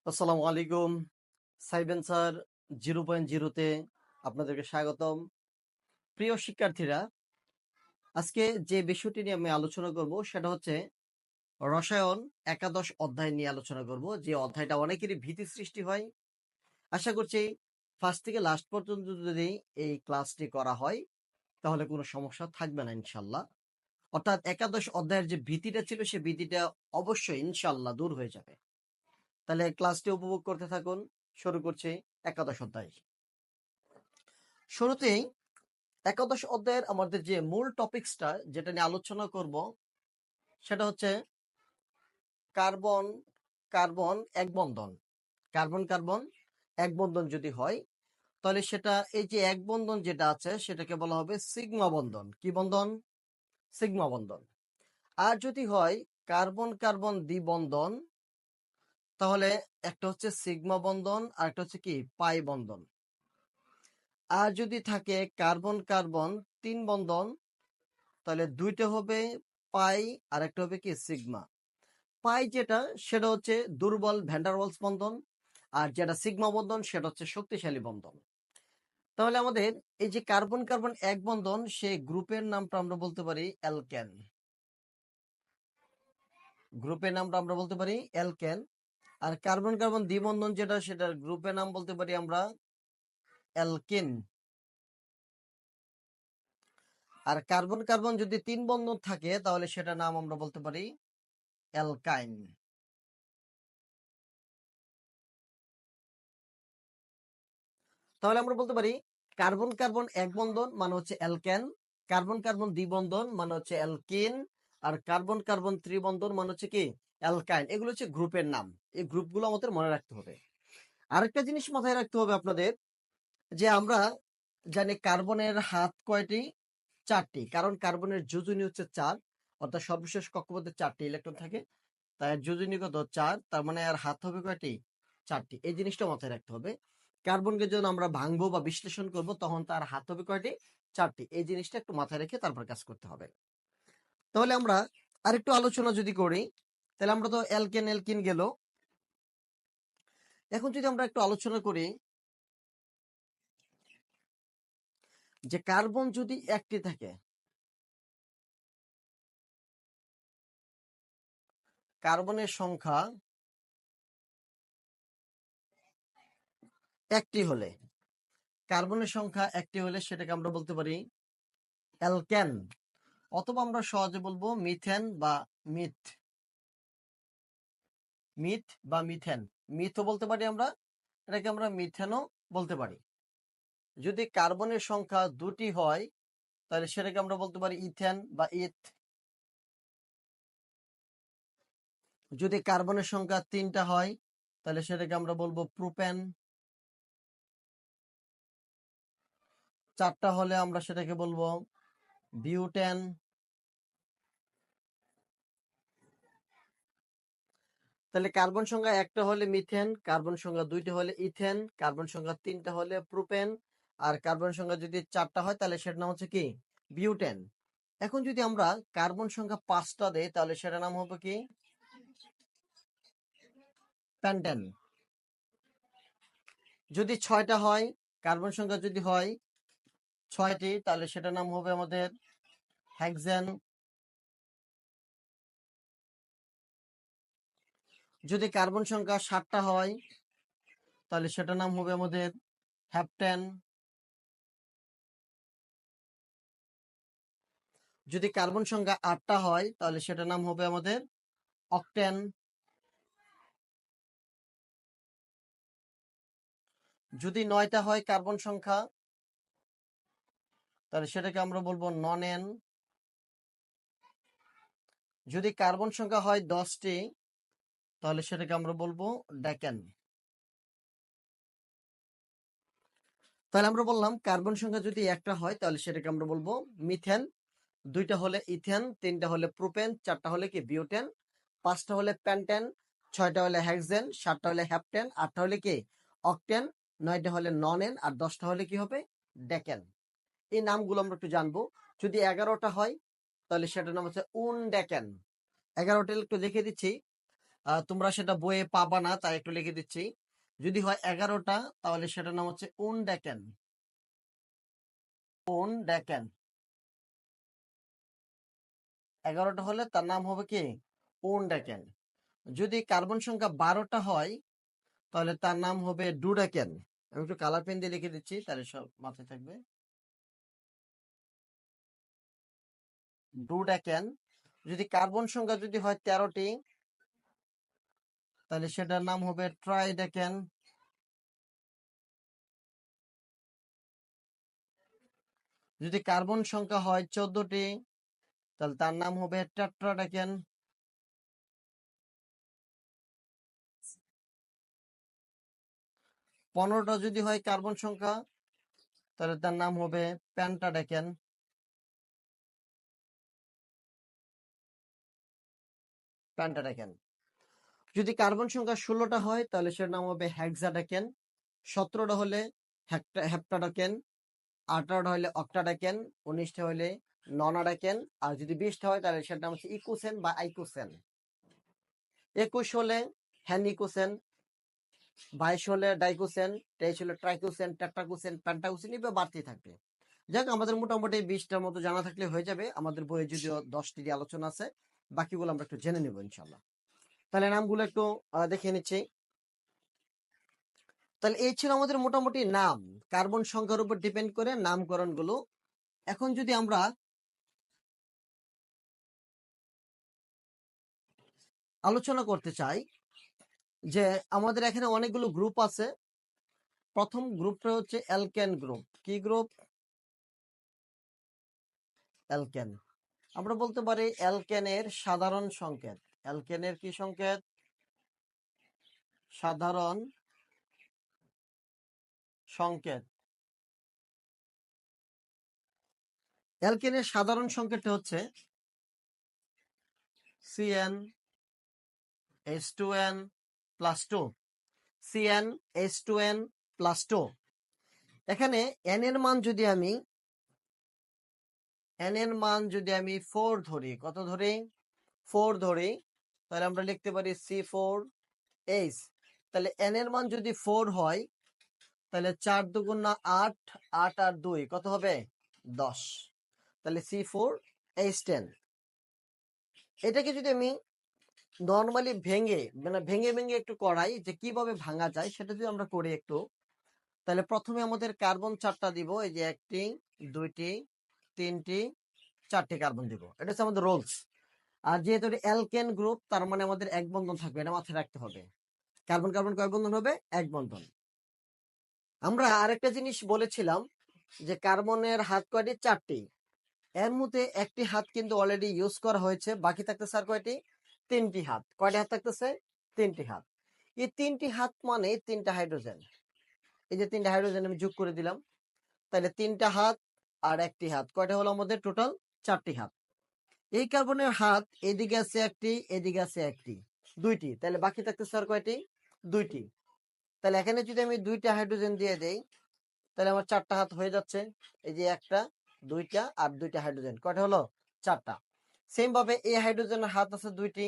আসসালামু আলাইকুম। সাইবেন স্যার 0.0-তে আপনাদেরকে স্বাগতম। প্রিয় শিক্ষার্থীরা, আজকে যে বিষয়টি নিয়ে আমি আলোচনা করব সেটা হচ্ছে রসায়ন একাদশ অধ্যায় নিয়ে আলোচনা করব। যে অধ্যায়টা অনেকেরই ভীতি সৃষ্টি হয়। আশা করছি ফার্স্ট থেকে লাস্ট পর্যন্ত যদি এই ক্লাসটি করা হয় তাহলে কোনো সমস্যা থাকবে না ইনশাল্লাহ। অর্থাৎ একাদশ অধ্যায়ের যে ভীতিটা ছিল সে ভীতিটা অবশ্যই ইনশাল্লাহ দূর হয়ে যাবে। তাহলে ক্লাসটি উপভোগ করতে থাকুন। শুরু করছি একাদশ অধ্যায়। শুরুতেই একাদশ অধ্যায়ের আমাদের যে মূল টপিকসটা যেটা নিয়ে আলোচনা করব সেটা হচ্ছে কার্বন কার্বন এক বন্ধন। কার্বন কার্বন এক বন্ধন যদি হয় তাহলে সেটা এই যে এক বন্ধন যেটা আছে সেটাকে বলা হবে সিগমা বন্ধন। কি বন্ধন? সিগমা বন্ধন। আর যদি হয় কার্বন কার্বন দ্বিবন্ধন তাহলে একটা হচ্ছে সিগমা বন্ধন আর একটা হচ্ছে কি পাই বন্ধন। আর যদি থাকে কার্বন কার্বন তিন বন্ধন তাহলে দুইটা হবে পাই আর একটা হবে কি সিগমা। পাই যেটা সেটা হচ্ছে দুর্বল ভ্যান্ডারওয়ালস বন্ধন, আর যেটা সিগমা বন্ধন সেটা হচ্ছে শক্তিশালী বন্ধন। তাহলে আমাদের এই যে কার্বন কার্বন এক বন্ধন সেই গ্রুপের নামটা আমরা বলতে পারি অ্যালকেন। গ্রুপের নামটা আমরা বলতে পারি অ্যালকেন। আর কার্বন কার্বন দ্বিবন্ধন যেটা সেটার গ্রুপের নাম বলতে পারি আমরা অ্যালকিন। আর কার্বন কার্বন যদি তিন বন্ধন থাকে তাহলে সেটার নাম আমরা বলতে পারি অ্যালকাইন। তাহলে আমরা বলতে পারি কার্বন কার্বন এক বন্ধন মানে হচ্ছে অ্যালকেন, কার্বন কার্বন দ্বিবন্ধন মানে হচ্ছে অ্যালকিন, আর কার্বন কার্বন ত্রিবন্ধন মানে হচ্ছে কি অ্যালকাইন। এগুলো হচ্ছে গ্রুপের নাম। এই গ্রুপগুলো আমাদের মনে রাখতে হবে। আরেকটা জিনিস মাথায় রাখতে হবে আপনাদের, যে আমরা জানি কার্বনের হাত কয়টি? চারটি। কারণ কার্বনের যোজনী হচ্ছে 4, অর্থাৎ সর্বশেষ কক্ষপথে 4টি ইলেকট্রন থাকে। তাই যোজনী কত? 4, তার মানে আর হাত হবে কয়টি? 4টি। এই জিনিসটা মাথায় রাখতে হবে। কার্বনকে যখন আমরা ভাঙবো বা বিশ্লেষণ করব তখন তার হাত হবে কয়টি? 4টি। এই জিনিসটা একটু মাথায় রেখে তারপর কাজ করতে হবে। তাহলে আমরা আরেকটু আলোচনা যদি করি, তাহলে আমরা তো অ্যালকেন অ্যালকিন গেল। এখন যদি আমরা একটু আলোচনা করি যে কার্বন যদি একটি থাকে, কার্বনের সংখ্যা একটি হলে, কার্বনের সংখ্যা একটি হলে সেটাকে আমরা বলতে পারি অ্যালকেন, অথবা আমরা সহজে বলবো মিথেন বা মিথ। মিথ বা মিথেন, মিথও বলতে পারি আমরা, এটাকে আমরা মিথেনও বলতে পারি। যদি কার্বনের সংখ্যা দুটি হয় তাহলে সেটাকে আমরা বলতে পারি ইথেন বা ইথ। যদি কার্বনের সংখ্যা তিনটা হয় তাহলে সেটাকে আমরা বলবো প্রোপেন। চারটা হলে আমরা সেটাকে বলবো বিউটেন। তাহলে কার্বন সংখ্যা একটা হলে মিথেন, কার্বন সংখ্যা দুইটা হলে ইথেন, কার্বন সংখ্যা তিনটা হলে প্রোপেন, আর কার্বন সংখ্যা যদি চারটা হয় তাহলে সেটার নাম হচ্ছে কি বিউটেন। এখন যদি আমরা কার্বন সংখ্যা 5টা দেই তাহলে সেটার নাম হবে কি প্যান্টেন। যদি 6টা হয়, কার্বন সংখ্যা যদি হয় 6টি তাহলে সেটার নাম হবে আমাদের হেক্সেন। যদি কার্বন সংখ্যা 7টা হয় তাহলে সেটার নাম হবে আমাদের হ্যাপটেন। যদি কার্বন সংখ্যা 8টা হয় তাহলে সেটার নাম হবে আমাদের অক্টেন। যদি 9টা হয় কার্বন সংখ্যা তাহলে সেটাকে আমরা বলবো নন-এন। যদি কার্বন সংখ্যা হয় 10টি তাহলে সেটাকে আমরা বলবো ডেকেন। তাহলে আমরা বললাম কার্বন সংখ্যা যদি একটা হয় তাহলে সেটাকে আমরা বলবো মিথেন, দুইটা হলে ইথেন, তিনটা হলে প্রোপেন, চারটা হলে কি বিউটেন, 5টা হলে প্যান্টেন, 6টা হলে হেক্সেন, 7টা হলে হ্যাপটেন, 8টা হলে কি অক্টেন, 9টা হলে নন-এন, আর 10টা হলে কি হবে ডেকেন। এই নামগুলো আমরা একটু জানবো। যদি 11টা হয় তাহলে সেটার নাম হচ্ছে উন ডেকেন। 11টা একটু দেখে দিচ্ছি। তোমরা সেটা বইয়ে পাবা না, তাই একটু লিখে দিচ্ছি। যদি হয় 11টা তাহলে সেটার নাম হচ্ছে উনডেকেন। উনডেকেন 11টা হলে তার নাম হবে কি উনডেকেন। যদি কার্বন সংখ্যা 12টা হয় তাহলে তার নাম হবে ডুডেকেন। আমি একটু কালার পেন দিয়ে লিখে দিচ্ছি, তাহলে সব মাথায় থাকবে। ডুডেকেন। যদি কার্বন সংখ্যা যদি হয় 13টি তাহলে সেটার নাম হবে ট্রাইডেকেন। যদি কার্বন সংখ্যা হয় 14টি তাহলে তার নাম হবে টেট্রাডেকেন। 15টা যদি হয় কার্বন সংখ্যা তাহলে তার নাম হবে পেন্টাডেকেন। পেন্টাডেকেন। যদি কার্বন সংখ্যা 16টা হয় তাহলে সেটার নাম হবে হেক্সাডেকেন। 17টা হলে হেপ্টাডেকেন। 18টা হলে অক্টাডেকেন। 19টা হলে ননাডেকেন। আর যদি 20টা হয় তাহলে সেটার নাম হচ্ছে ইকুসেন বা আইকুসেন। 21 হলে হ্যানিকুসেন। 22 হলে ডাইকুসেন। 23 হলে ট্রাইকুসেন, টেট্রাকুসেন, পেন্টাকুসেন, এভাবে বাড়তেই থাকবে। যাক, আমাদের মোটামুটি 20টার মতো জানা থাকলে হয়ে যাবে। আমাদের বইয়ে যদিও 10টি আলোচনা আছে, বাকিগুলো আমরা একটু জেনে নেবো ইনশাল্লাহ। তাহলে নামগুলো একটু দেখে নিচ্ছি। তাহলে এই ছিল আমাদের মোটামুটি নাম, কার্বন সংখ্যার উপর ডিপেন্ড করে নামকরণগুলো। এখন যদি আমরা আলোচনা করতে চাই যে আমাদের এখানে অনেকগুলো গ্রুপ আছে। প্রথম গ্রুপটা হচ্ছে অ্যালকেন গ্রুপ। কি গ্রুপ? অ্যালকেন। আমরা বলতে পারি অ্যালকেনের সাধারণ সংকেত। অ্যালকেনের কি সংকেত? সাধারণ সংকেত। অ্যালকেনের সাধারণ সংকেতটা হচ্ছে CnH2n+2। CnH2n+2। এখানে n এর মান যদি আমি 4 ধরি, কত ধরি? 4 ধরি, তাহলে আমরা লিখতে পারি C4H। তাহলে n এর মান যদি 4 হয় তাহলে 4 দুগুণ 8, 8 আর 2 কত হবে? 10। তাহলে C4H10। এটাকে যদি আমি নর্মালি ভেঙে একটু করাই যে কিভাবে ভাঙা যায়, সেটা যদি আমরা করি একটু, তাহলে প্রথমে আমাদের কার্বন 4টা দিব। এই যে 1টি, 2টি, 3টি, 4টি কার্বন দিব। এটা হচ্ছে আমাদের রোলস। আর যেহেতু অ্যালকেন গ্রুপ, তার মানে আমাদের এক বন্ধন থাকবে, এটা মাথায় রাখতে হবে। কার্বন কার্বন কয় বন্ধন হবে? এক বন্ধন। আমরা আরেকটা জিনিস বলেছিলাম যে কার্বনের হাত কয়টি? 4টি। এর মধ্যে একটি হাত কিন্তু অলরেডি ইউজ করা হয়েছে, বাকি থাকতেছে আর কয়টি? 3টি হাত। কয়টি হাত থাকতেছে? 3টি হাত। এই 3টি হাত মানে 3টা হাইড্রোজেন। এই যে 3টা হাইড্রোজেন আমি যোগ করে দিলাম, তাহলে 3টা হাত আর একটি হাত, কয়টা হলো আমাদের? টোটাল 4টি হাত। এই কার্বনের হাত এদিকে আছে একটি, এদিকে আছে একটি, 2টি, তাহলে বাকি থাকতেছে আর কয়টি? 2টি। তাহলে এখানে যদি আমি 2টা হাইড্রোজেন দিয়ে দেই তাহলে আমার 4টা হাত হয়ে যাচ্ছে। এই যে 1টা, 2টা আর 2টা হাইড্রোজেন, কয়টা হলো? 4টা। সেম ভাবে এই হাইড্রোজেনের হাত আছে 2টি,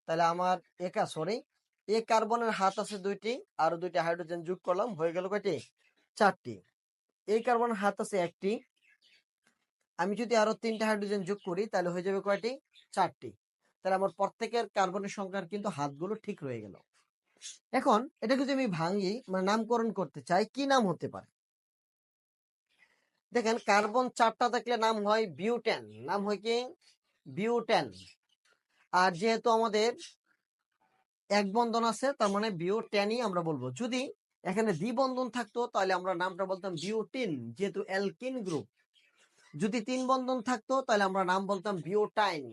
তাহলে আমার এই কার্বনের হাত আছে 2টি, আর 2টা হাইড্রোজেন যোগ করলাম, হয়ে গেল কয়টি? 4টি। এই কার্বনের হাত আছে 1টি, আমি যদি আরো 3টা হাইড্রোজেন যোগ করি তাহলে হয়ে যাবে কয়টি? 4টি। তাহলে আমার প্রত্যেকের কার্বনের সংখ্যার কিন্তু হাতগুলো ঠিক রয়ে গেল। এখন এটাকে যদি আমি ভাঙি, মানে নামকরণ করতে চাই, কি নাম হতে পারে? দেখেন, কার্বন 4টা থাকলে নাম হয় বিউটেন। নাম হয় কি? বিউটেন। আর যেহেতু আমাদের এক বন্ধন আছে, তার মানে বিউটেনই আমরা বলবো। যদি এখানে দ্বিবন্ধন থাকতো তাহলে আমরা নামটা বলতাম বিউটিন, যেহেতু অ্যালকিন গ্রুপ। যদি 3 বন্ধন থাকতো তাহলে আমরা নাম বলতাম বিউটাইন,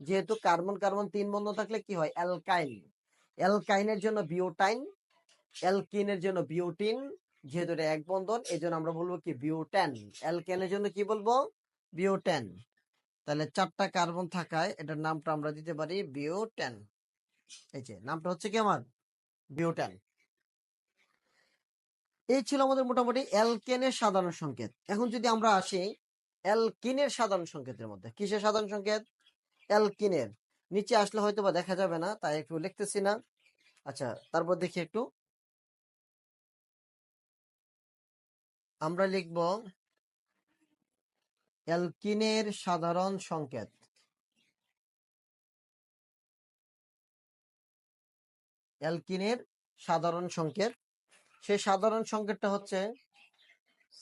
যেহেতু কার্বন কার্বন 3 বন্ধন থাকলে কি হয়? অ্যালকাইন। অ্যালকাইনের জন্য বিউটাইন, অ্যালকিনের জন্য বিউটিন। যেহেতু এটা এক বন্ধন, এই জন্য আমরা বলবো কি? বিউটেন। অ্যালকেনের জন্য কি বলবো? বিউটেন। তাহলে 4টা কার্বন থাকায় এটার নামটা আমরা দিতে পারি বিউটেন। এই যে নামটা হচ্ছে কি আমার? বিউটেন। এই ছিল আমাদের মোটামুটি অ্যালকেনের সাধারণ সংকেত। এখন যদি আমরা আসি অ্যালকিনের সাধারণ সংকেতের মধ্যে, কিসের সাধারণ সংকেত? অ্যালকিনের। নিচে আসলে হয়তো বা দেখা যাবে না, তাই একটু লিখতেছি না। আচ্ছা, তারপর দেখি একটু, আমরা লিখব অ্যালকিনের সাধারণ সংকেত। অ্যালকিনের সাধারণ সংকেত, সেই সাধারণ সংকেতটা হচ্ছে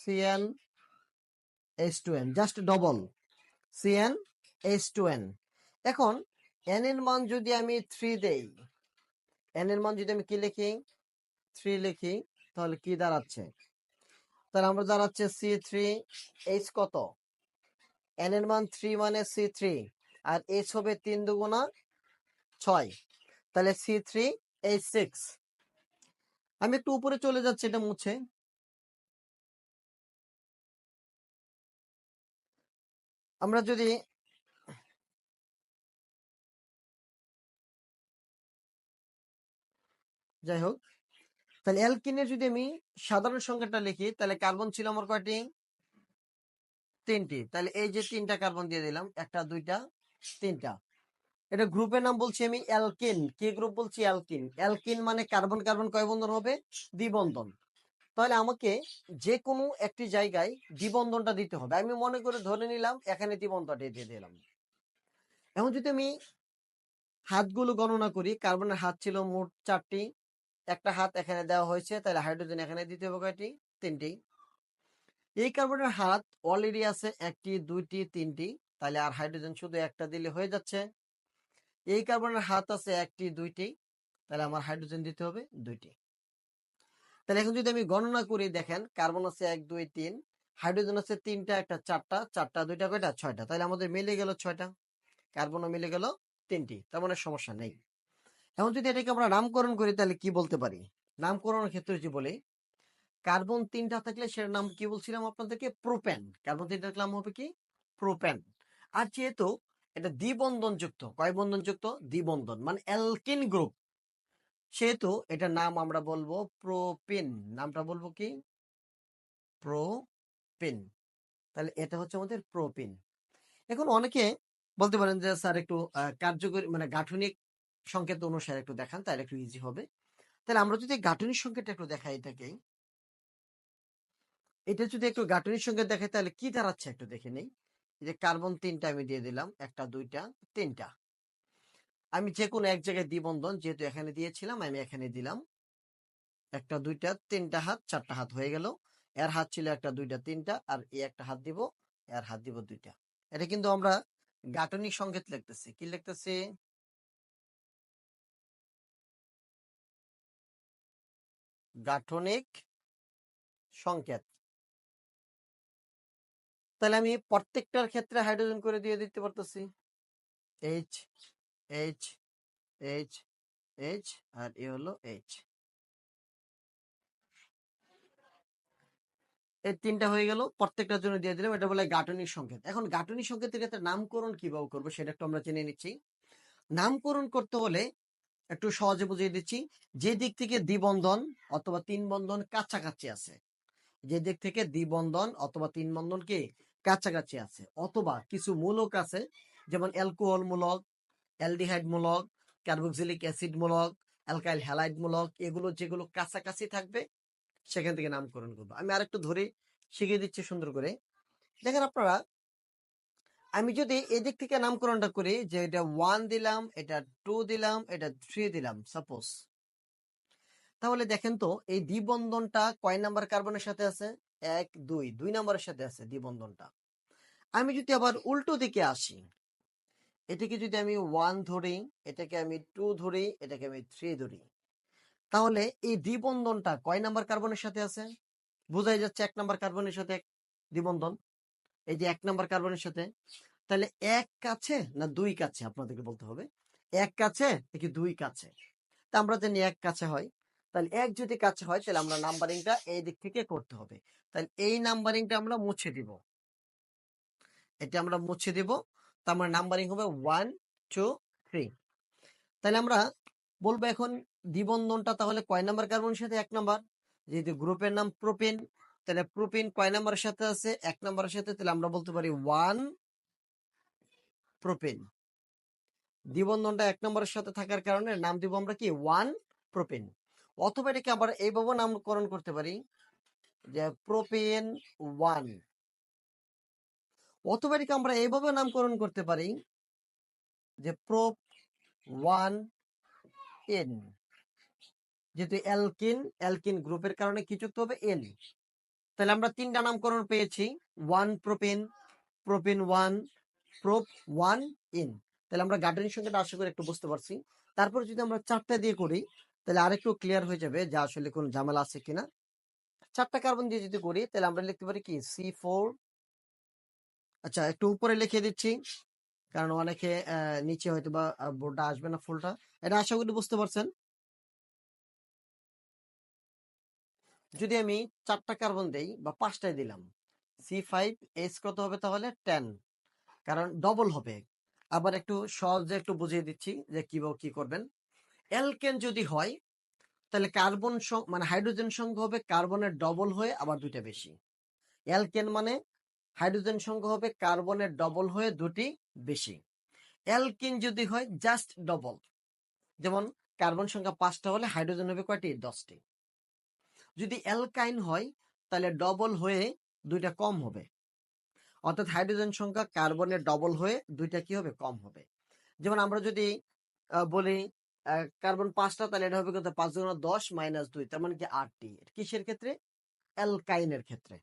CnH2n, জাস্ট ডবল CnH2n। এখন n এর মান যদি আমি 3 দেই, n এর মান যদি আমি কি লিখি, 3 লিখি, তাহলে কি দাঁড়াচ্ছে? তাহলে আমরা দাঁড়াচ্ছে C3H কত, n এর মান 3 মানে C3, আর H হবে 3 দুগুণা 6, তাহলে C3H6। আমি একটু উপরে চলে যাচ্ছি এটা মুছে। আমরা যদি যাই হোক, তাহলে অ্যালকিনের যদি আমি সাধারণ সংখ্যাটা লিখি, তাহলে কার্বন ছিল আমার কয়টি, 3টি। তাহলে এই যে 3টা কার্বন দিয়ে দিলাম, 1টা 2টা 3টা। এটা গ্রুপের নাম বলছি আমি অ্যালকিন। কি গ্রুপ বলছি? অ্যালকিন। অ্যালকিন মানে কার্বন কার্বন কয় বন্ধন হবে? দ্বিবন্ধন। তাহলে আমাকে যে কোনো একটি জায়গায় দ্বিবন্ধনটা দিতে হবে। আমি মনে করে ধরে নিলাম এখানে দ্বিবন্ধনটা দিয়ে দিলাম। এখন যদি আমি হাতগুলো গণনা করি, কার্বনের হাত ছিল মোট 4টি, একটা হাত এখানে দেওয়া হয়েছে, তাহলে হাইড্রোজেন এখানে দিতে হবে কয়টি? 3টি। এই কার্বনের হাত অলরেডি আছে 1টি 2টি 3টি, তাহলে আর হাইড্রোজেন শুধু একটা দিলে হয়ে যাচ্ছে। এই কার্বনের হাত আছে 1টি 2টি, তাহলে আমার হাইড্রোজেন দিতে হবে 2টি। তাহলে এখন যদি আমি গণনা করি, দেখেন কার্বন আছে 1 2 3, হাইড্রোজেন আছে 3টা, একটা 4টা, 4টা 2টা কয়টা? 6টা। তাহলে আমাদের মিলে গেল 6টা, কার্বনও মিলে গেল 3টি, তার মানে সমস্যা নেই। এখন যদি এটাকে আমরা নামকরণ করি, তাহলে কি বলতে পারি? নামকরণের ক্ষেত্রে যদি বলি, কার্বন 3টা থাকলে সেটার নাম কি বলছিলাম আপনাদেরকে? প্রোপেন। কার্বন 3টা নাম হবে কি? প্রোপেন। আর যেহেতু এটা দ্বিবন্ধন যুক্ত, কয় বন্ধন যুক্ত? দ্বিবন্ধন, মানে অ্যালকিন গ্রুপ, সেহেতু এটার নাম আমরা বলবো প্রোপিন। নামটা বলবো কি? প্রোপিন। তাহলে এটা হচ্ছে আমাদের প্রোপিন। এখন অনেকে বলতে পারেন যে স্যার একটু কার্যকরী মানে গাঠনিক সংকেত অনুসারে একটু দেখান, তাহলে একটু ইজি হবে। তাহলে আমরা যদি গাঠনিক সংকেতটা একটু দেখাই, এটাকে এটা যদি একটু গাঠনিক সংকেত দেখাই, তাহলে কি দাঁড়াচ্ছে একটু দেখে নেই। যে কার্বন 3টা আমি দিয়ে দিলাম, 1টা 2টা 3টা। আমি যে কোনো এক জায়গায় দ্বিবন্ধন যেহেতু এখানে দিয়েছিলাম, আমি এখানে দিলাম 1টা 2টা 3টা হাত, 4টা হাত হয়ে গেল। এর হাত ছিল 1টা 2টা 3টা, আর এই একটা হাত দিব, এর হাত দিব 2টা। এটা কিন্তু আমরা গাঠনিক সংকেত লিখতেছি। কি লিখতেছি? গাঠনিক সংকেত। তাহলে আমি প্রত্যেকটার ক্ষেত্রে হাইড্রোজেন করে দিয়ে দিতে পারতেছি, এইচ এইচ এইচ এইচ, আর এ হলো এইচ। এই 3টা হয়ে গেল, প্রত্যেকটার জন্য দিয়ে দিলাম। এটা বলে গাঠনিক সংকেত। এখন গাঠনিক সংকেতের ক্ষেত্রে নামকরণ কিভাবে করবো সেটা একটু আমরা জেনে নিচ্ছি। নামকরণ করতে হলে একটু সহজে বুঝিয়ে দিচ্ছি। যে দিক থেকে দ্বিবন্ধন অথবা 3 বন্ধন কাছাকাছি আছে, যে দিক থেকে দ্বিবন্ধন অথবা 3 বন্ধন কি কাছাকাছি আছে, অথবা কিছু মূলক আছে, যেমন অ্যালকোহল মূলক, অ্যালডিহাইড মূলক, কার্বক্সিলিক অ্যাসিড মূলক, অ্যালকাইল হ্যালাইড মূলক, এগুলো যেগুলো কাছাকাছি থাকবে সেখান থেকে নামকরণ করবো। আমি আরেকটু ধরে শিখিয়ে দিচ্ছি সুন্দর করে। দেখেন আপনারা, আমি যদি এদিক থেকে নামকরণটা করি, যে এটা 1 দিলাম, এটা 2 দিলাম, এটা 3 দিলাম সাপোজ, তাহলে দেখেন তো এই দ্বিবন্ধনটা কয় নাম্বার কার্বনের সাথে আছে? 1 2 2 নাম্বারের সাথে আছে দ্বিবন্ধনটা। আমি যদি আবার উল্টো দিকে আসি, এটাকে যদি আমি 1 ধরি, এটাকে আমি 2 ধরি, এটাকে আমি 3 ধরি, তাহলে এই দ্বিবন্ধনটা কয় নাম্বার কার্বনের সাথে আছে? বোঝাই যাচ্ছে 1 নাম্বার কার্বনের সাথে দ্বিবন্ধন, এই যে 1 নাম্বার কার্বনের সাথে। তাহলে 1 কাছে না 2 কাছে আপনাদেরকে বলতে হবে। 1 কাছে নাকি 2 কাছে? তা আমরা জানি 1 কাছে হয়। তাহলে 1 যদি কাছে হয়, তাহলে আমরা নাম্বারিংটা এই দিক থেকে করতে হবে। তাহলে এই নাম্বারিংটা আমরা মুছে দিব, এটা আমরা মুছে দিব। তার মানে নাম্বারিং হবে 1 2 3। তাহলে আমরা বলবো এখন দ্বিবন্ধনটা তাহলে কয় নাম্বার কার্বনের সাথে? 1 নাম্বার। যেহেতু গ্রুপের নাম প্রোপিন, তাহলে প্রোপিন কয় নাম্বারের সাথে আছে? 1 নাম্বারের সাথে। তাহলে আমরা বলতে পারি 1 প্রোপিন। দ্বিবন্ধনটা 1 নম্বরের সাথে থাকার কারণে নাম দিব আমরা কি 1 প্রোপেন। অথবা এটাকে আবার এইভাবে নামকরণ করতে পারি যে প্রোপেন 1, অথবা এটাকে আমরা এইভাবে নামকরণ করতে পারি যে প্রোপ 1 এন। যেহেতু অ্যালকিন গ্রুপের কারণে কি যুক্ত হবে? এন। তাহলে আমরা 3টা নামকরণ পেয়েছি, 1 প্রোপেন, প্রোপেন 1, প্রোপ 1 এন। তাহলে আমরা গাঠনিক সংখ্যাটা আশা করি একটু বুঝতে পারছি। তারপর যদি আমরা 4টা দিয়ে করি তাহলে আরেকটু ক্লিয়ার হয়ে যাবে যে আসলে কোন ঝামেলা আছে কিনা। 4টা কার্বন দিয়ে যদি করি তাহলে আমরা লিখতে পারি কি C4। আচ্ছা, একটু উপরে লিখে দিচ্ছি কারণ অনেকে নিচে হয়তো বা বোর্ডটা আসবে না ফুলটা। এটা আশা করি বুঝতে পারছেন। যদি আমি 4টা কার্বন দেই বা 5টায় দিলাম, C5H কত হবে তাহলে? 10, কারণ ডবল হবে। আবার একটু সহজে একটু বুঝিয়ে দিচ্ছি যে কিভাবে কি করবেন। অ্যালকেন যদি হয় তাহলে কার্বন মানে হাইড্রোজেন সংখ্যা হবে কার্বনের ডবল হয়ে আবার 2টা বেশি। অ্যালকেন মানে হাইড্রোজেন সংখ্যা হবে কার্বনের ডবল হয়ে 2টি বেশি। অ্যালকিন যদি হয় জাস্ট ডবল, যেমন কার্বন সংখ্যা 5টা হলে হাইড্রোজেন হবে কয়টি? 10টি। যদি অ্যালকাইন হয় তাহলে ডবল হয়ে 2টা কম হবে, অর্থাৎ হাইড্রোজেন সংখ্যা কার্বনের ডবল হয়ে 2টা কি হবে? কম হবে। যেমন আমরা যদি বলি কার্বন 5টা তাহলে এটা হবে কত? 5 × 10 - 2, তার মানে কি 8টি। কিসের ক্ষেত্রে? অ্যালকাইনের ক্ষেত্রে।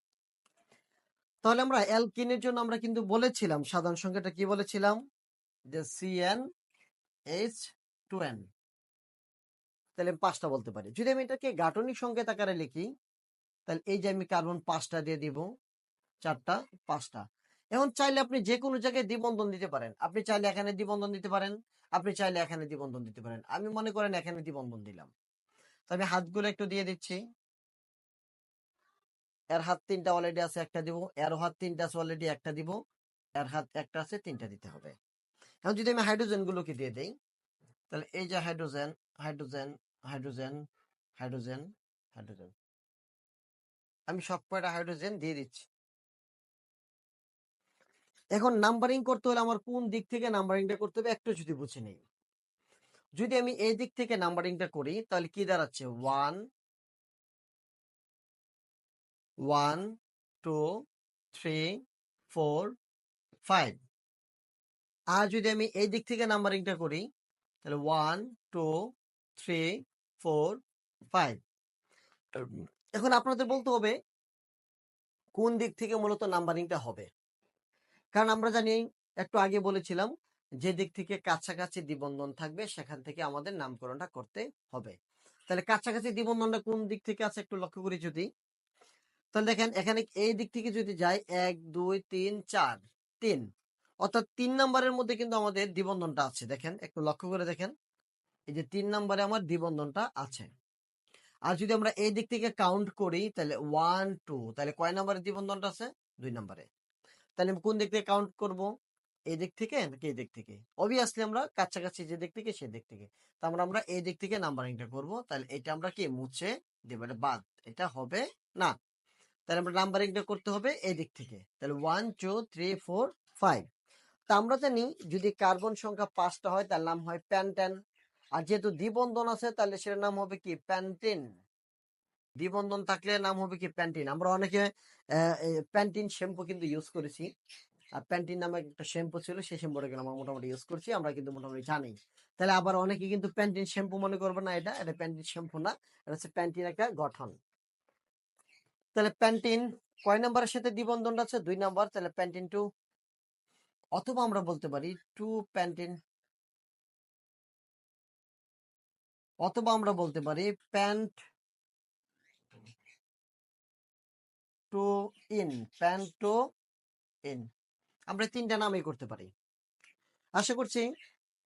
তাহলে আমরা অ্যালকিনের জন্য আমরা কিন্তু বলেছিলাম সাধারণ সংখ্যাটা কি বলেছিলাম? যে CnH2n। তাহলে 5টা বলতে পারি। যদি আমি এটাকে গাঠনিক সংকেত আকারে লিখি তাহলে এই যে আমি কার্বন 5টা দিয়ে দিব, 4টা 5টা। এখন চাইলে আপনি যে কোনো জায়গায় দ্বিবন্ধন দিতে পারেন। আপনি চাইলে এখানে দ্বিবন্ধন দিতে পারেন, আপনি চাইলে এখানে দ্বিবন্ধন দিতে পারেন। আমি মনে করেন এখানে দ্বিবন্ধন দিলাম। তো আমি হাতগুলো একটু দিয়ে দিচ্ছি। এর হাত 3টা অলরেডি আছে, একটা দিব। এর হাত 3টা আছে অলরেডি, একটা দিব। এর হাত একটা আছে, 3টা দিতে হবে। এখন যদি আমি হাইড্রোজেন গুলোকে দিয়ে দেই তাহলে এই যে hydrogen, hydrogen, hydrogen, hydrogen, hydrogen, আমি সব কয়টা হাইড্রোজেন দিয়ে দিচ্ছি। এখন নাম্বারিং করতে হলে আমার কোন দিক থেকে নাম্বারিংটা করতে হবে একটু যদি বুঝে নেই। যদি আমি এই দিক থেকে নাম্বারিংটা করি তাহলে কি দাঁড়াচ্ছে? 1 1 2 3 4 5। আর যদি আমি এই দিক থেকে নাম্বারিংটা করি তাহলে 1 2 3 4 5। এখন আপনাদের বলতে হবে কোন দিক থেকে মূলত নাম্বারিংটা হবে। কারণ আমরা জানি, একটু আগে বলেছিলাম, যে দিক থেকে কাছাকাছি দ্বিবন্ধন থাকবে সেখান থেকে আমাদের নামকরণটা করতে হবে। তাহলে কাছাকাছি দ্বিবন্ধনটা কোন দিক থেকে আছে একটু লক্ষ্য করি যদি, তাহলে দেখেন এখানে এই দিক থেকে যদি যাই 1 2 3 4 3, অর্থাৎ 3 নম্বরের মধ্যে কিন্তু আমাদের দ্বিবন্ধনটা আছে। দেখেন একটু লক্ষ্য করে দেখেন, এই যে 3 নম্বরে আমার দ্বিবন্ধনটা আছে। আর যদি আমরা এই দিক থেকে কাউন্ট করি তাহলে 1 2, তাহলে কয় নম্বরে দ্বিবন্ধনটা আছে? 2 নম্বরে। তাহলে আমি কোন দিক থেকে কাউন্ট করব? এই দিক থেকে নাকি এই দিক থেকে? অবভিয়াসলি আমরা কাছাকাছি যে দিক থেকে সেই দিক থেকে। তো আমরা এই দিক থেকে নাম্বারিংটা করব। তাহলে এটা আমরা কি মুছে দেব, এটা বাদ, এটা হবে না। তাহলে আমরা নাম্বারিংটা করতে হবে এই দিক থেকে। তাহলে 1 2 3 4 5। তা আমরা জানি যদি কার্বন সংখ্যা 5টা হয় তার নাম হয় প্যান্টেন। আর যেহেতু দ্বিবন্ধন আছে তাহলে সেটার নাম হবে কি? প্যান্টিন। দ্বিবন্ধন থাকলে নাম হবে কি? প্যান্টিন। আমরা অনেকে প্যান্টিন শ্যাম্পু কিন্তু ইউজ করেছি। আর প্যান্টিন নামে একটা শ্যাম্পু ছিল, সেই শ্যাম্পুটা কিন্তু আমরা মোটামুটি ইউজ করছি, আমরা কিন্তু মোটামুটি জানি। তাহলে আবার অনেকে কিন্তু প্যান্টিন শ্যাম্পু মনে করবে না, এটা এটা প্যান্টিন শ্যাম্পু না, এটা হচ্ছে প্যান্টিন একটা গঠন। তাহলে প্যান্টিন কয় নাম্বারের সাথে দ্বিবন্ধনটা আছে? 2 নাম্বার। তাহলে প্যান্টিন 2। অথবা আমরা বলতে পারি 2 প্যান্টিন, অথবা আমরা বলতে পারি প্যান্ট 2 ইন, প্যান্ট 2 ইন। আমরা 3টা নামই করতে পারি। আশা করছি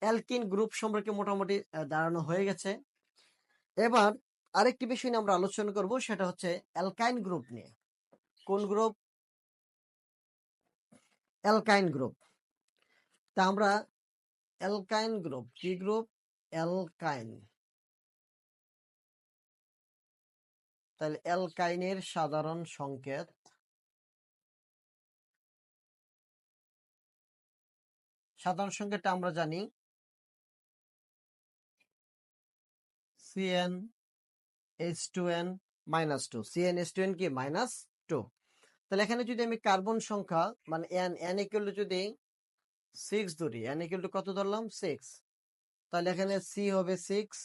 অ্যালকিন গ্রুপ সম্পর্কে মোটামুটি ধারণা হয়ে গেছে। এবার আরেকটি বিষয় নিয়ে আমরা আলোচনা করব, সেটা হচ্ছে অ্যালকাইন গ্রুপ নিয়ে। কোন গ্রুপ? অ্যালকাইন গ্রুপ। তা আমরা অ্যালকাইন গ্রুপ, কি গ্রুপ? অ্যালকাইন। তাহলে অ্যালকাইনের সাধারণ সংকেত, সাধারণ সংকেতটা আমরা জানি CN H2N -2, CnH2n কি -2। তাহলে এখানে যদি আমি কার্বন সংখ্যা মানে n ইকুয়াল টু যদি 6 ধরি, n ইকুয়াল টু কত ধরলাম 6, তাহলে এখানে C হবে 6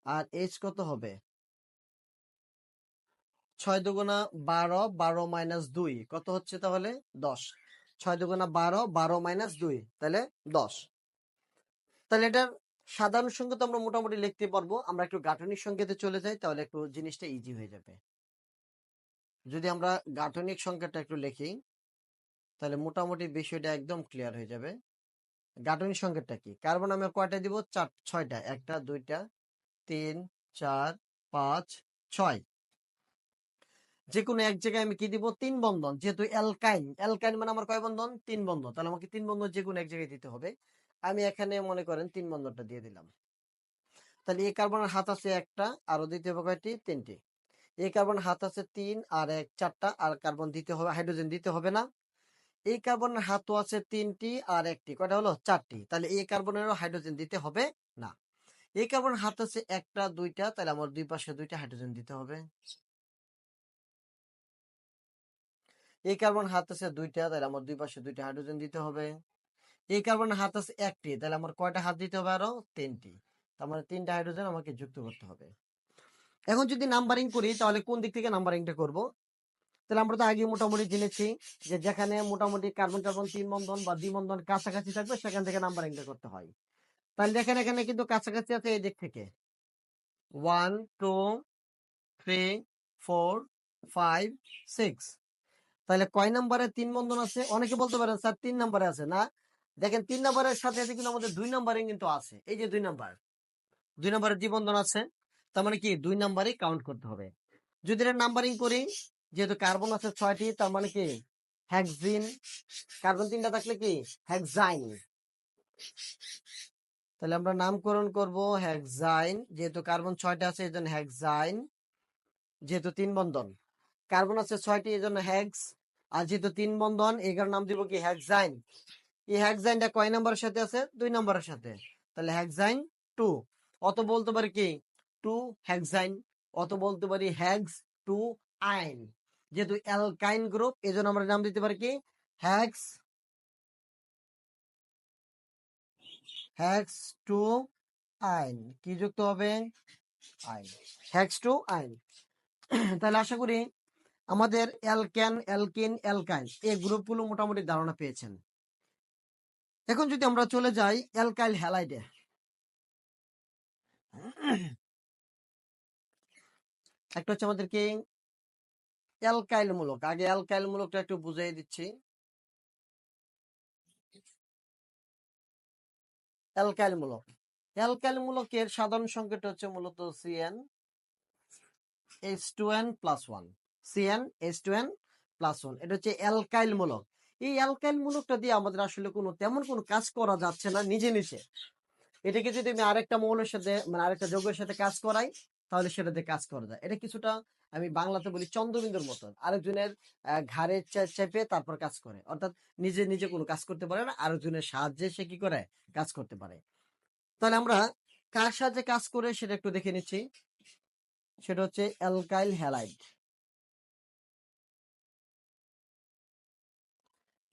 আর H কত হবে 6 দুগুণা 12, 12 - 2 কত হচ্ছে তাহলে 10, 6 দুগুণা 12, 12 - 2 তাহলে 10। তাহলে এটার সাধারণ সংকেত আমরা মোটামুটি লিখতে পারবো। আমরা একটু গাঠনিক সংকেতে চলে যাই তাহলে একটু জিনিসটা ইজি হয়ে যাবে। যদি আমরা গাঠনিক সংকেতটা একটু লিখি তাহলে মোটামুটি বিষয়টা একদম ক্লিয়ার হয়ে যাবে। গাঠনিক সংকেতটা কি, কার্বন আমি কয়টা দিব 6টা, 1টা 2টা 3 4 5 6, যে কোনো এক জায়গায় আমি কি দিব 3 বন্ধন, যেহেতু অ্যালকাইন, অ্যালকাইন মানে আমার কয় বন্ধন 3 বন্ধন, তাহলে আমাকে 3 বন্ধন যে কোনো এক জায়গায় দিতে হবে। আমি এখানে মনে করেন 3 বন্ধনটা দিয়ে দিলাম। তাহলে এই কার্বনের হাত আছে একটা, আরো দিতে হবে কয়টি 3টি। এই কার্বনের হাত আছে 3 আর 1 4টা, আর কার্বন দিতে হবে, হাইড্রোজেন দিতে হবে না। এই কার্বনের হাতও আছে 3টি আর 1টি, কয়টা হলো 4টি, তাহলে এই কার্বনেরও হাইড্রোজেন দিতে হবে না। এই কার্বনের হাত আছে 1টা 2টা, তাহলে আমার দুই পাশে 2টা হাইড্রোজেন দিতে হবে। এই কার্বন হাত আছে 2টা, তাহলে আমার দুই পাশে 2টা হাইড্রোজেন দিতে হবে। এই কার্বনের হাত আছে 1টি, তাহলে আমার কয়টা হাত দিতে হবে আরো 3টি, তার মানে 3টা হাইড্রোজেন আমাকে যুক্ত করতে হবে। এখন যদি নাম্বারিং করি তাহলে কোন দিক থেকে নাম্বারিংটা করব, তাহলে আমরা তো আগে মোটামুটি জেনেছি যে যেখানে মোটামুটি কার্বন কার্বন 3 বন্ধন বা দ্বিবন্ধন কাছাকাছি থাকবে সেখান থেকে নাম্বারিংটা করতে হয়। তাহলে দেখেন এখানে কিন্তু কাছাকাছি আছে এই দিক থেকে 1 2 3 4 5 6, তাহলে কয় নম্বরে 3 বন্ধন আছে? অনেকে বলতে পারেন স্যার 3 নম্বরে আছে না, দেখেন 3 নম্বরের সাথে সাথে কিন্তু আমাদের 2 নম্বরে কিন্তু আছে, এই যে 2 নম্বর, 2 নম্বরে দ্বিবন্ধন আছে, তার মানে কি 2 নম্বরে কাউন্ট করতে হবে। যদি এটা নাম্বারিং করি, যেহেতু কার্বন আছে 6টি, তার মানে কি হেক্সিন, কার্বন 3টা থাকলে কি হেক্সাইন, তাহলে আমরা নামকরণ করব হেক্সাইন, যেহেতু কার্বন 6টা আছে এই জন্য হেক্সাইন, যেহেতু 3 বন্ধন, কার্বন আছে 6টি এই জন্য হেক্স, আর যেহেতু 3 বন্ধন এই কারণে নাম দিব কি হেক্সাইন। এই হেক্সাইনটা কয় নম্বরের সাথে আছে 2 নম্বরের সাথে, তাহলে হেক্সাইন 2, অত বলতে পারি কি 2 হেক্সাইন, অত বলতে পারি হেক্স 2 আইন, যেহেতু অ্যালকাইন গ্রুপ এই জন্য আমরা নাম দিতে পারি কি হেক্স, হেক্স 2 আইন, কি যুক্ত হবে আইন, হেক্স 2 আইন। তাহলে আশা করি আমাদের অ্যালকেন অ্যালকিন অ্যালকাইন এই গ্রুপগুলো মোটামুটি ধারণা পেয়েছেন। এখন যদি আমরা চলে যাই অ্যালকাইল হ্যালাইডে, একটা হচ্ছে আমাদেরকে অ্যালকাইল মূলক, আগে অ্যালকাইল মূলকটা একটু বুঝিয়ে দিচ্ছি। অ্যালকাইল মূলক, অ্যালকাইল মূলকের সাধারণ সংকেত হচ্ছে মূলত CN H2n+1, CN H2n+1, এটা হচ্ছে অ্যালকাইল মূলক। এই অ্যালকাইল মূলকটা দিয়ে আমাদের আসলে তেমন কোনো কাজ করা যাচ্ছে না নিজে নিজে। এটাকে যদি আমি আরেকটা মৌলের সাথে মানে আরেকটা যৌগের সাথে কাজ করাই তাহলে সেটাতে কাজ করা যায়। এটা কিছুটা আমি বাংলাতে বলি চন্দ্রবিন্দুর মতন, আরেকজনের ঘাড়ে চেপে তারপর কাজ করে, অর্থাৎ নিজে নিজে কোনো কাজ করতে পারে না, আরেকজনের সাহায্যে সে কি করে কাজ করতে পারে। তাহলে আমরা কার সাহায্যে কাজ করে সেটা একটু দেখে নিচ্ছি, সেটা হচ্ছে অ্যালকাইল হ্যালাইড,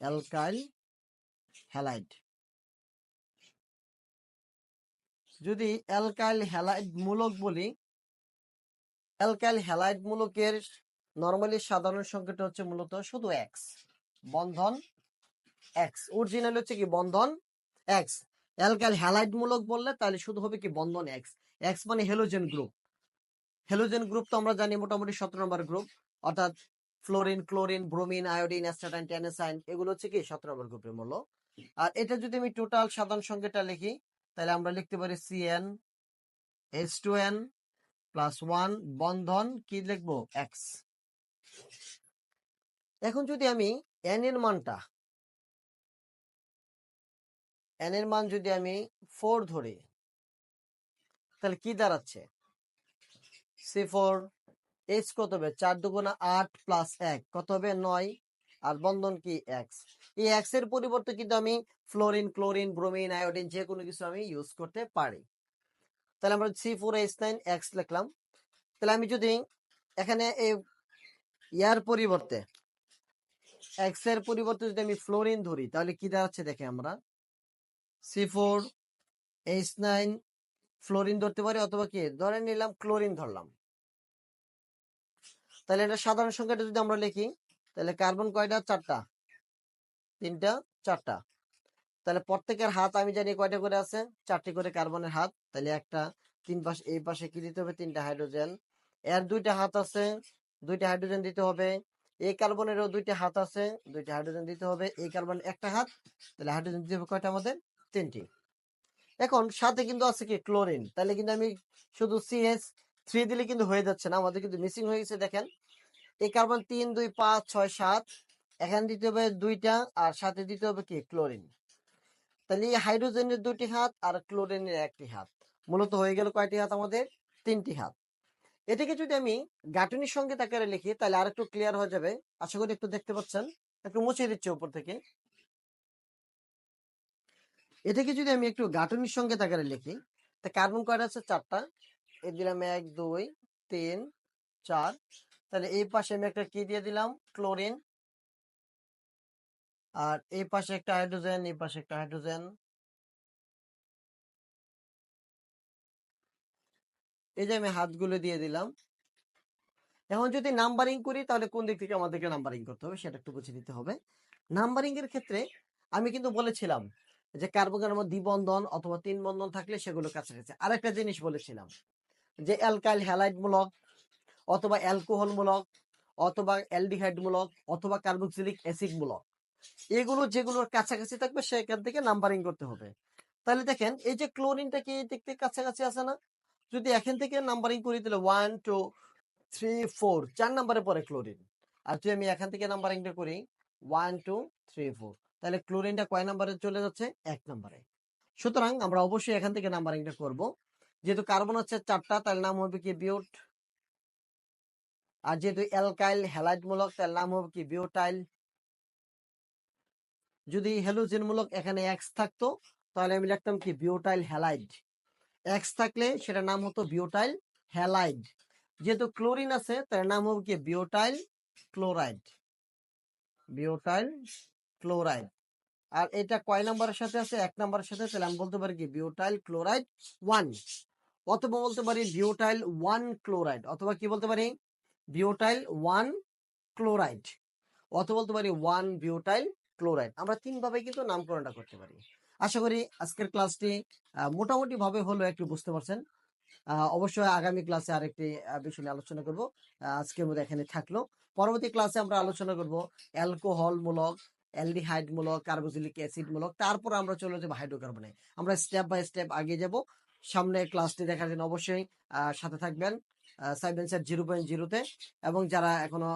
অ্যালকাইল হ্যালাইড। যদি অ্যালকাইল হ্যালাইড মূলক বলি, অ্যালকাইল হ্যালাইড মূলকের নরমালি সাধারণ সংকেত হচ্ছে মূলত শুধু এক্স, বন্ধন এক্স, অরিজিনাল হচ্ছে কি বন্ধন এক্স। অ্যালকাইল হ্যালাইড মূলক বললে তাহলে শুধু হবে কি বন্ধন এক্স, এক্স মানে হেলোজেন গ্রুপ। হেলোজেন গ্রুপ তো আমরা জানি মোটামুটি 17 নম্বর গ্রুপ, অর্থাৎ fluorine chlorine bromine iodine astatine tennessine এগুলো হচ্ছে কি 17 নম্বর গ্রুপের মূল। আর এটা যদি আমি টোটাল সাধারণ সংকেতটা লিখি তাহলে আমরা লিখতে পারি CN H2n+1 বন্ধন কি লিখবো এক্স। এখন যদি আমি n এর মান যদি আমি 4 ধরি তাহলে কি দাঁড়াচ্ছে C4, H কত হবে 4 দুগুণা 8 + 1 কত হবে 9, আর বন্ধন কি এক্স। এই এক্স এর পরিবর্তে কিন্তু আমি ফ্লোরিন ক্লোরিন ব্রোমিন আয়োডিন যে কোনো কিছু আমি ইউজ করতে পারি। তাহলে আমরা C4H9 X লিখলাম। তাহলে আমি যদি এখানে এই ইয়ার পরিবর্তে এক্স এর পরিবর্তে যদি আমি ফ্লোরিন ধরি তাহলে কি দাঁড়াচ্ছে দেখে আমরা C4H9 ফ্লোরিন ধরতে পারি, অথবা কি ধরে নিলাম ক্লোরিন ধরলাম। তাহলে এটা সাধারণ সংখ্যাটা যদি আমরা লিখি তাহলে কার্বন কয়টা? 4টা, 3টা 4টা। তাহলে প্রত্যেকের হাত আমি জানি কয়টা করে আছে? 4টি করে কার্বনের হাত। তাহলে একটা 3 পাশে, এই পাশে কি দিতে হবে? 3টা হাইড্রোজেন। এর 2টা হাত আছে, 2টা হাইড্রোজেন দিতে হবে। এই কার্বনেরও 2টা হাত আছে, 2টা হাইড্রোজেন দিতে হবে। এই কার্বনের একটা হাত, তাহলে হাইড্রোজেন দিতে হবে কয়টা আমাদের? 3টি। এখন সাথে কিন্তু আছে কি ক্লোরিন। তাহলে কিন্তু আমি শুধু CH3 দিলে কিন্তু হয়ে যাচ্ছে না, আমাদের কিন্তু মিসিং হয়ে গেছে। দেখেন এই কার্বন 3 2 5 6 7, এখানে দিতে হবে 2টা, আর সাথে দিতে হবে কি ক্লোরিন। তাহলে এই হাইড্রোজেনের 2টি হাত আর ক্লোরিনের 1টি হাত, মূলত হয়ে গেল কয়টি হাত আমাদের? 3টি হাত। এটাকে যদি আমি গাঠনিক সংকেত আকারে লিখি তাহলে আর একটু ক্লিয়ার হয়ে যাবে। আশা করি একটু দেখতে পাচ্ছেন, একটু মুছে দিচ্ছি উপর থেকে। এটাকে যদি আমি একটু গাঠনিক সংকেত আকারে লিখি, তা কার্বন কয়টা আছে? 4টা। এই দিলাম 1 2 3 4। তাহলে এই পাশে আমি একটা কি দিয়ে দিলাম? ক্লোরিন। আর এই পাশে একটা হাইড্রোজেন, এই পাশে একটা হাইড্রোজেন। এই যে আমি হাতগুলো দিয়ে দিলাম। এখন যদি নাম্বারিং করি তাহলে কোন দিক থেকে আমাদেরকে নাম্বারিং করতে হবে সেটা একটু বুঝে নিতে হবে। নাম্বারিং এর ক্ষেত্রে আমি কিন্তু বলেছিলাম যে কার্বনের মধ্যে দ্বিবন্ধন অথবা 3 বন্ধন থাকলে সেগুলো কাছাকাছি। আরেকটা জিনিস বলেছিলাম যে অ্যালকাইল হ্যালাইড মূলক অথবা অ্যালকোহল মূলক অথবা অ্যালডিহাইড মূলক অথবা কার্বক্সিলিক অ্যাসিড মূলক, এগুলো যেগুলোর কাছাকাছি থাকবে সেখান থেকে নাম্বারিং করতে হবে। তাহলে দেখেন এই যে ক্লোরিনটা কি দেখতে কাছাকাছি আছে না? যদি এখান থেকে নাম্বারিং করি তাহলে 1 2 3 4, 4 নম্বরে পরে ক্লোরিন। আর যদি আমি এখান থেকে নাম্বারিংটা করি 1 2 3 4, তাহলে ক্লোরিনটা কয় নম্বরে চলে যাচ্ছে? 1 নম্বরে। সুতরাং আমরা অবশ্যই এখান থেকে নাম্বারিংটা করব। যেহেতু কার্বন হচ্ছে 4টা, তাহলে নাম হবে কি বিউট। আর যেহেতু অ্যালকাইল হ্যালাইড মূলক, তাহলে নাম হবে কি বিউটাইল। যদি হ্যালোজেন মূলক এখানে এক্স থাকতো তাহলে আমি লিখতাম কি বিউটাইল হ্যালাইড। এক্স থাকলে সেটার নাম হতো বিউটাইল হ্যালাইড। যেহেতু ক্লোরিন আছে তার নাম হবে কি বিউটাইল ক্লোরাইড। Butyl chloride. আর এটা কয় নাম্বারের সাথে আছে? 1 নাম্বারের সাথে। তাহলে আমি বলতে পারি কি বিউটাইল ক্লোরাইড 1, অথবা বলতে পারি বিউটাইল 1 ক্লোরাইড, অথবা কি বলতে পারি বিউটাইল 1 ক্লোরাইড, অথবা বলতে পারি 1 বিউটাইল ক্লোরাইড। আমরা 3 ভাবে কিন্তু নামকরণটা করতে পারি। আশা করি আজকের ক্লাসটি মোটামুটি ভাবে হলো একটু বুঝতে পারছেন। অবশ্যই আগামী ক্লাসে আরেকটি বিষয় নিয়ে আলোচনা করব। আজকের মধ্যে এখানে থাকলো। পরবর্তী ক্লাসে আমরা আলোচনা করব অ্যালকোহল মূলক, অ্যালডিহাইড মূলক, কার্বক্সিলিক অ্যাসিড মূলক, তারপর আমরা চলে যাব হাইড্রোকার্বনে। আমরা স্টেপ বাই স্টেপ আগে যাব। সামনে ক্লাসটি দেখার জন্য অবশ্যই সাথে থাকবেন সাইবেন্সার 0.0-তে। এবং যারা এখনো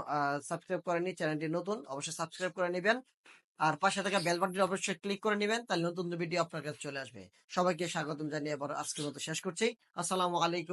সাবস্ক্রাইব করেনি, চ্যানেলটি নতুন, অবশ্যই সাবস্ক্রাইব করে নেবেন। আর পাশে থাকা বেল বাটনটি অবশ্যই ক্লিক করে নেবেন, তাহলে নতুন ভিডিও আপনার কাছে চলে আসবে। সবাইকে স্বাগতম জানিয়ে এবার আজকের মতো শেষ করছি। আসসালামু আলাইকুম।